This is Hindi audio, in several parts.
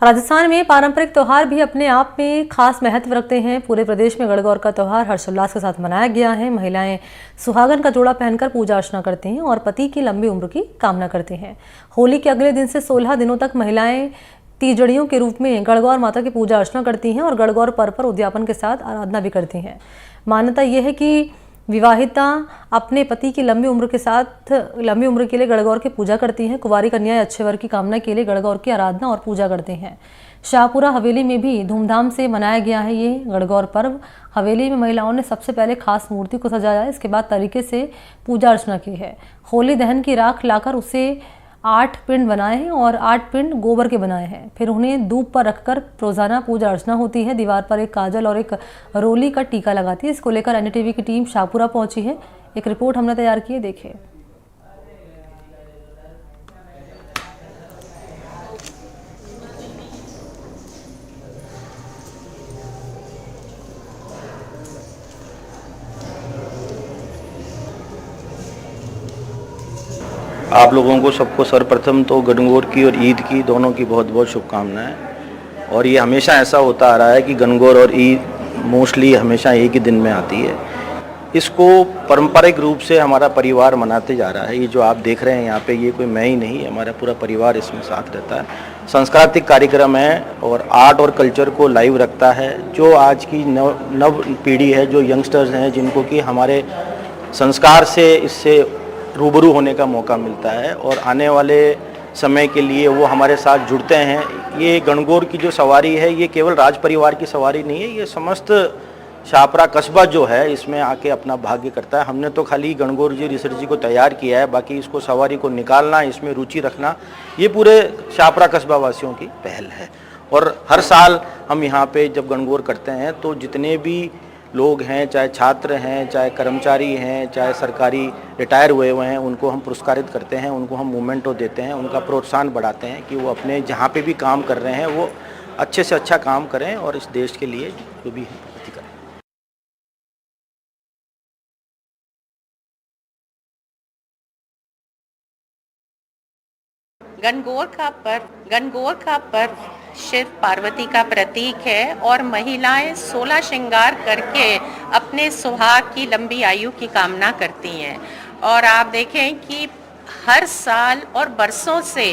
राजस्थान में पारंपरिक त्यौहार भी अपने आप में खास महत्व रखते हैं। पूरे प्रदेश में गणगौर का त्यौहार हर्षोल्लास के साथ मनाया गया है। महिलाएं सुहागन का जोड़ा पहनकर पूजा अर्चना करती हैं और पति की लंबी उम्र की कामना करती हैं। होली के अगले दिन से 16 दिनों तक महिलाएं तीजड़ियों के रूप में गणगौर माता की पूजा अर्चना करती हैं और गणगौर पर्व पर उद्यापन के साथ आराधना भी करती हैं। मान्यता यह है कि विवाहिता अपने पति की लंबी उम्र के लिए गणगौर की पूजा करती हैं। कुंवारी कन्याएं अच्छे वर की कामना के लिए गणगौर की आराधना और पूजा करते हैं। शाहपुरा हवेली में भी धूमधाम से मनाया गया है ये गणगौर पर्व। हवेली में महिलाओं ने सबसे पहले खास मूर्ति को सजाया, इसके बाद तरीके से पूजा अर्चना की है। होली दहन की राख लाकर उसे 8 पिंड बनाए हैं और 8 पिंड गोबर के बनाए हैं। फिर उन्हें धूप पर रखकर रोजाना पूजा अर्चना होती है। दीवार पर एक काजल और एक रोली का टीका लगाती है। इसको लेकर एनडीटीवी की टीम शाहपुरा पहुंची है। एक रिपोर्ट हमने तैयार की है, देखिए। आप लोगों को सबको सर्वप्रथम तो गणगौर की और ईद की दोनों की बहुत बहुत शुभकामनाएं। और ये हमेशा ऐसा होता आ रहा है कि गणगौर और ईद मोस्टली हमेशा एक ही दिन में आती है। इसको पारंपरिक रूप से हमारा परिवार मनाते जा रहा है। ये जो आप देख रहे हैं यहाँ पे, ये कोई मैं ही नहीं, हमारा पूरा परिवार इसमें साथ रहता है। सांस्कृतिक कार्यक्रम है और आर्ट और कल्चर को लाइव रखता है। जो आज की नव पीढ़ी है, जो यंगस्टर्स हैं, जिनको कि हमारे संस्कार से इससे रूबरू होने का मौका मिलता है और आने वाले समय के लिए वो हमारे साथ जुड़ते हैं। ये गणगौर की जो सवारी है, ये केवल राज परिवार की सवारी नहीं है, ये समस्त शाहपुरा कस्बा जो है इसमें आके अपना भाग्य करता है। हमने तो खाली गणगौर जी रिसर्च जी को तैयार किया है, बाकी इसको सवारी को निकालना, इसमें रुचि रखना, ये पूरे शाहपुरा कस्बा वासियों की पहल है। और हर साल हम यहाँ पे जब गणगौर करते हैं तो जितने भी लोग हैं, चाहे छात्र हैं, चाहे कर्मचारी हैं, चाहे सरकारी रिटायर हुए हैं, उनको हम पुरस्कारित करते हैं, उनको हम मोमेंटो देते हैं, उनका प्रोत्साहन बढ़ाते हैं कि वो अपने जहाँ पे भी काम कर रहे हैं वो अच्छे से अच्छा काम करें और इस देश के लिए जो भी प्रगति करें। गणगौर का पर्व शिव पार्वती का प्रतीक है और महिलाएं 16 श्रृंगार करके अपने सुहाग की लंबी आयु की कामना करती हैं। और आप देखें कि हर साल और बरसों से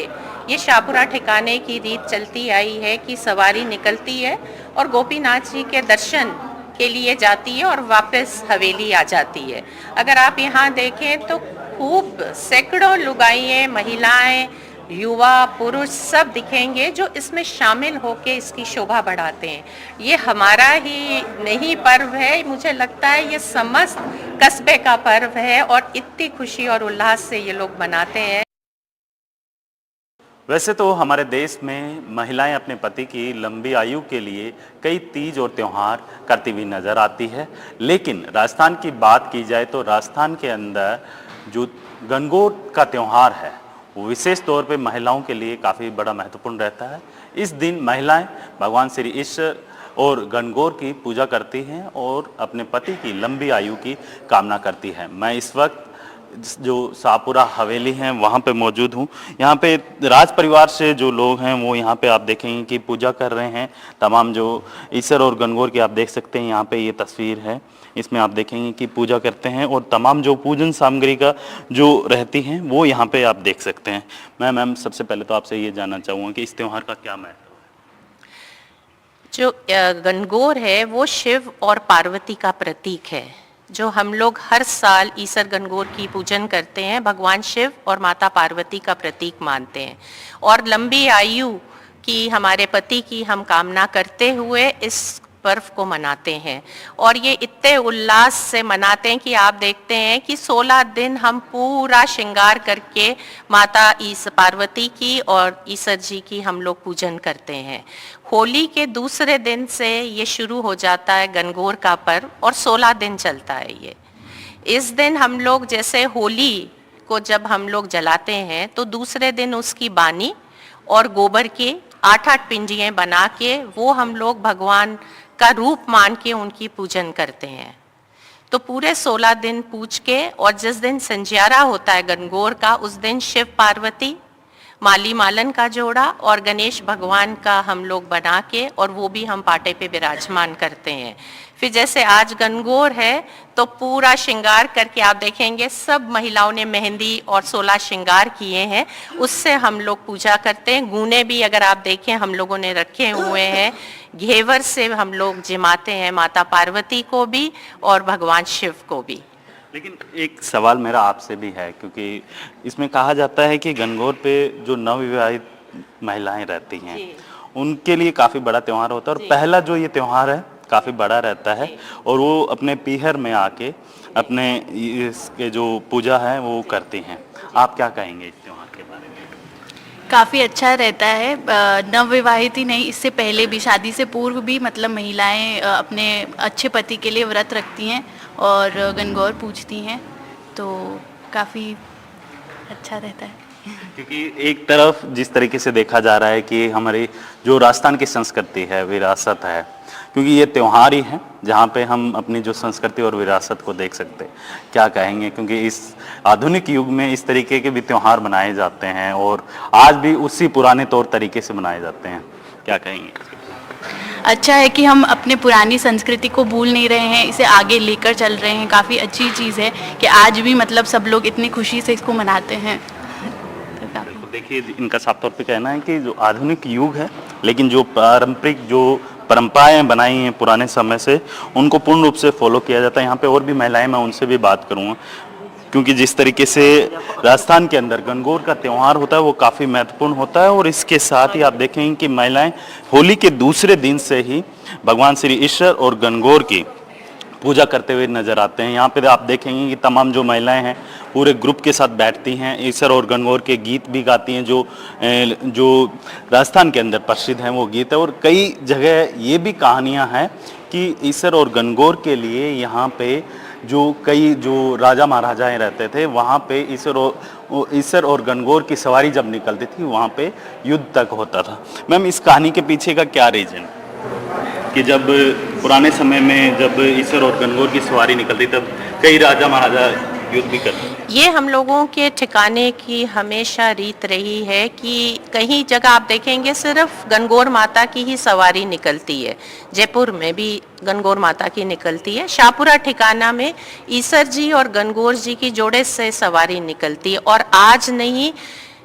ये शाहपुरा ठिकाने की रीत चलती आई है कि सवारी निकलती है और गोपीनाथ जी के दर्शन के लिए जाती है और वापस हवेली आ जाती है। अगर आप यहाँ देखें तो खूब सैकड़ों लुगाइयाँ, महिलाएं, युवा, पुरुष सब दिखेंगे जो इसमें शामिल होके इसकी शोभा बढ़ाते हैं। ये हमारा ही नहीं पर्व है, मुझे लगता है ये समस्त कस्बे का पर्व है और इतनी खुशी और उल्लास से ये लोग मनाते हैं। वैसे तो हमारे देश में महिलाएं अपने पति की लंबी आयु के लिए कई तीज और त्यौहार करती हुई नजर आती है, लेकिन राजस्थान की बात की जाए तो राजस्थान के अंदर जो गणगौर का त्यौहार है वो विशेष तौर पे महिलाओं के लिए काफ़ी बड़ा महत्वपूर्ण रहता है। इस दिन महिलाएं भगवान श्री ईश्वर और गणगौर की पूजा करती हैं और अपने पति की लंबी आयु की कामना करती हैं। मैं इस वक्त जो शाहपुरा हवेली हैं वहाँ पे मौजूद हूँ। यहाँ पे राज परिवार से जो लोग हैं वो यहाँ पे आप देखेंगे कि पूजा कर रहे हैं। तमाम जो ईश्वर और गणगौर की आप देख सकते हैं, यहाँ पे ये तस्वीर है, इसमें आप देखेंगे कि पूजा करते हैं और तमाम जो पूजन सामग्री का जो रहती हैं वो यहाँ पे आप देख सकते हैं। मैम सबसे पहले तो आपसे ये जानना चाहूँगा कि इस त्यौहार का क्या महत्व है? जो गणगौर है वो शिव और पार्वती का प्रतीक है, जो हम लोग हर साल ईसर गणगौर की पूजन करते हैं, भगवान शिव और माता पार्वती का प्रतीक मानते हैं और लंबी आयु की हमारे पति की हम कामना करते हुए इस पर्व को मनाते हैं। और ये इतने उल्लास से मनाते हैं कि आप देखते हैं कि 16 दिन हम पूरा श्रृंगार करके माता पार्वती की और ईश्वर जी की हम लोग पूजन करते हैं। होली के दूसरे दिन से ये शुरू हो जाता है गणगौर का पर्व और 16 दिन चलता है ये। इस दिन हम लोग जैसे होली को जब हम लोग जलाते हैं तो दूसरे दिन उसकी बानी और गोबर के 8-8 पिंडियाँ बना के वो हम लोग भगवान का रूप मान के उनकी पूजन करते हैं। तो पूरे 16 दिन पूज के और जिस दिन संज्ञारा होता है गणगौर का, उस दिन शिव पार्वती माली मालन का जोड़ा और गणेश भगवान का हम लोग बना के और वो भी हम पाटे पे विराजमान करते हैं। फिर जैसे आज गणगौर है तो पूरा श्रृंगार करके आप देखेंगे सब महिलाओं ने मेहंदी और 16 श्रृंगार किए हैं, उससे हम लोग पूजा करते हैं। गूने भी अगर आप देखें हम लोगों ने रखे हुए हैं। घेवर से हम लोग जिमाते हैं माता पार्वती को भी और भगवान शिव को भी। लेकिन एक सवाल मेरा आपसे भी है, क्योंकि इसमें कहा जाता है कि गणगौर पे जो नवविवाहित महिलाएं रहती हैं उनके लिए काफ़ी बड़ा त्यौहार होता है और पहला जो ये त्यौहार है काफ़ी बड़ा रहता है और वो अपने पीहर में आके अपने इसके जो पूजा है वो करती हैं। आप क्या कहेंगे इस त्यौहार के बारे में? काफ़ी अच्छा रहता है। नवविवाहित ही नहीं, इससे पहले भी, शादी से पूर्व भी मतलब महिलाएं अपने अच्छे पति के लिए व्रत रखती हैं और गणगौर पूजती हैं, तो काफ़ी अच्छा रहता है। क्योंकि एक तरफ जिस तरीके से देखा जा रहा है कि हमारी जो राजस्थान की संस्कृति है, विरासत है, क्योंकि ये त्यौहार ही है जहाँ पे हम अपनी जो संस्कृति और विरासत को देख सकते हैं। क्या कहेंगे, क्योंकि इस आधुनिक युग में इस तरीके के भी त्यौहार मनाए जाते हैं और आज भी उसी पुराने तौर तरीके से मनाए जाते हैं, क्या कहेंगे? अच्छा है कि हम अपने पुरानी संस्कृति को भूल नहीं रहे हैं, इसे आगे लेकर चल रहे हैं। काफ़ी अच्छी चीज़ है कि आज भी मतलब सब लोग इतनी खुशी से इसको मनाते हैं। तो देखिए, इनका साफ तौर पे कहना है कि जो आधुनिक युग है लेकिन जो पारंपरिक जो परंपराएं बनाई हैं पुराने समय से उनको पूर्ण रूप से फॉलो किया जाता है। यहाँ पे और भी महिलाएं, मैं उनसे भी बात करूँगा, क्योंकि जिस तरीके से राजस्थान के अंदर गणगौर का त्यौहार होता है वो काफ़ी महत्वपूर्ण होता है और इसके साथ ही आप देखेंगे कि महिलाएं होली के दूसरे दिन से ही भगवान श्री ईश्वर और गणगौर की पूजा करते हुए नजर आते हैं। यहाँ पे आप देखेंगे कि तमाम जो महिलाएं हैं पूरे ग्रुप के साथ बैठती हैं, ईश्वर और गणगौर के गीत भी गाती हैं जो राजस्थान के अंदर प्रसिद्ध हैं वो गीत है। और कई जगह ये भी कहानियाँ हैं कि ईश्वर और गणगौर के लिए यहाँ पे जो राजा महाराजाएं रहते थे वहाँ पे ईश्वर और गणगौर की सवारी जब निकलती थी वहाँ पे युद्ध तक होता था। मैम, इस कहानी के पीछे का क्या रीजन कि जब पुराने समय में जब ईश्वर और गणगौर की सवारी निकलती तब कई राजा महाराजा युद्ध भी करते? ये हम लोगों के ठिकाने की हमेशा रीत रही है कि कहीं जगह आप देखेंगे सिर्फ गणगौर माता की ही सवारी निकलती है। जयपुर में भी गणगौर माता की निकलती है। शाहपुरा ठिकाना में ईश्वर जी और गणगौर जी की जोड़े से सवारी निकलती है और आज नहीं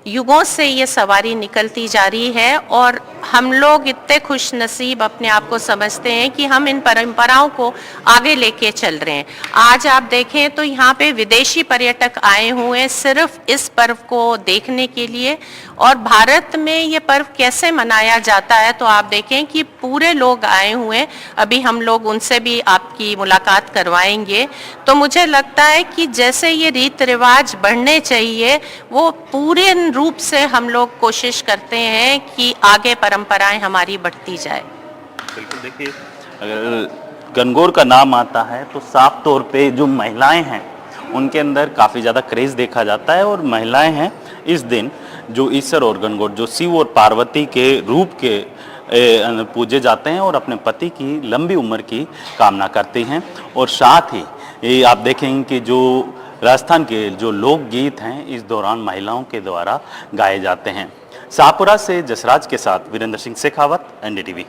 युगों से ये सवारी निकलती जा रही है और हम लोग इतने खुश नसीब अपने आप को समझते हैं कि हम इन परंपराओं को आगे लेके चल रहे हैं। आज आप देखें तो यहाँ पे विदेशी पर्यटक आए हुए हैं सिर्फ इस पर्व को देखने के लिए और भारत में ये पर्व कैसे मनाया जाता है तो आप देखें कि पूरे लोग आए हुए हैं। अभी हम लोग उनसे भी आपकी मुलाकात करवाएंगे। तो मुझे लगता है कि जैसे ये रीत रिवाज बढ़ने चाहिए वो पूरे रूप से हम लोग कोशिश करते हैं कि आगे परंपराएं हमारी बढ़ती जाए। बिल्कुल, देखिए अगर गणगौर का नाम आता है तो साफ तौर पे जो महिलाएं हैं उनके अंदर काफ़ी ज़्यादा क्रेज़ देखा जाता है और महिलाएं हैं इस दिन जो ईश्वर और गणगौर जो शिव और पार्वती के रूप के पूजे जाते हैं और अपने पति की लंबी उम्र की कामना करती हैं। और साथ ही ये आप देखेंगे कि जो राजस्थान के जो लोकगीत हैं इस दौरान महिलाओं के द्वारा गाए जाते हैं। शाहपुरा से जसराज के साथ वीरेंद्र सिंह शेखावत, NDTV।